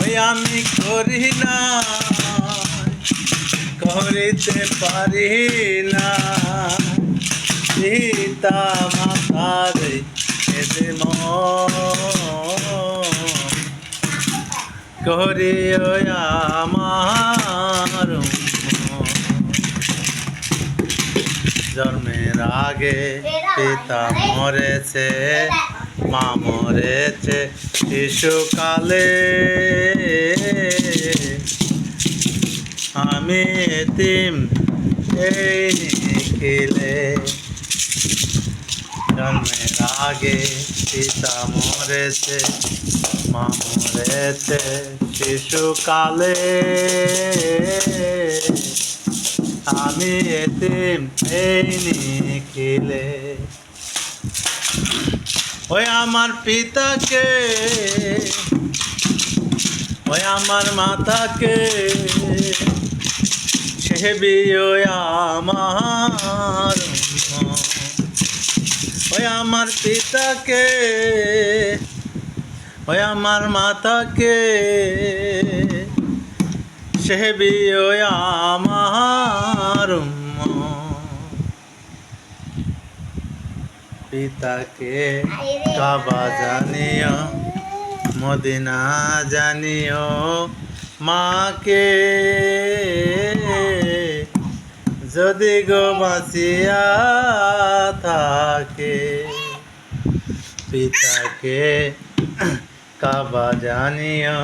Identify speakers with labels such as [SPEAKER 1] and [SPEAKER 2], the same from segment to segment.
[SPEAKER 1] ওই আমি করি না, করিতে পারি না, পিতা মাতার খেদে করিও আমার জন্মের আগে পিতা মরেছে, মা মরেছে শিশুকালে, আমি এতিম এই নিখিলে। জন্মের আগে পিতা মরেছে, মা মরেছে শিশুকালে, আমি এতিম এই নিখিলে। ওই আমার পিতাকে, ওই আমার মাতাকে সেবিও আমার, ওই আমার পিতাকে, ওই আমার মাতাকে সেবিও আমার। পিতাকে কাবা জানিও, মদিনা জানিও, মাকে যদি গো বাঁচিয়া থাকে। পিতাকে কাবা জানিও,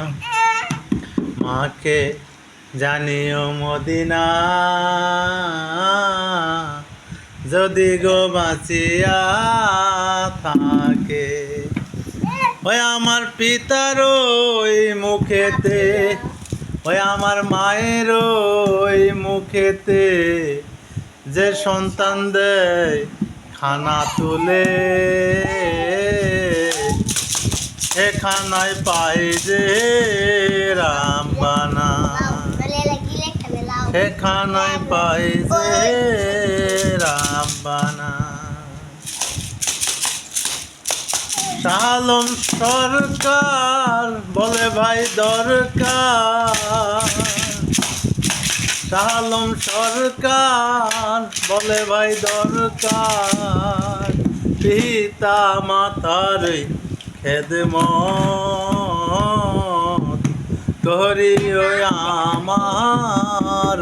[SPEAKER 1] মাকে জানিও মদিনা, যদি গো বাঁচিয়া থাকে। ওই আমার পিতার ওই মুখেতে, ওই আমার মায়ের ওই মুখেতে যে সন্তান দেয় খানা তুলে, এ খানায় পাই যে রামবানা, এ খানায় পাই যে রামবানা। শাহ আলম সরকার বলে ভাই দরকার, শাহ আলম সরকার বলে ভাই দরকার, পিতা মাতার খেদমত করিও আমার।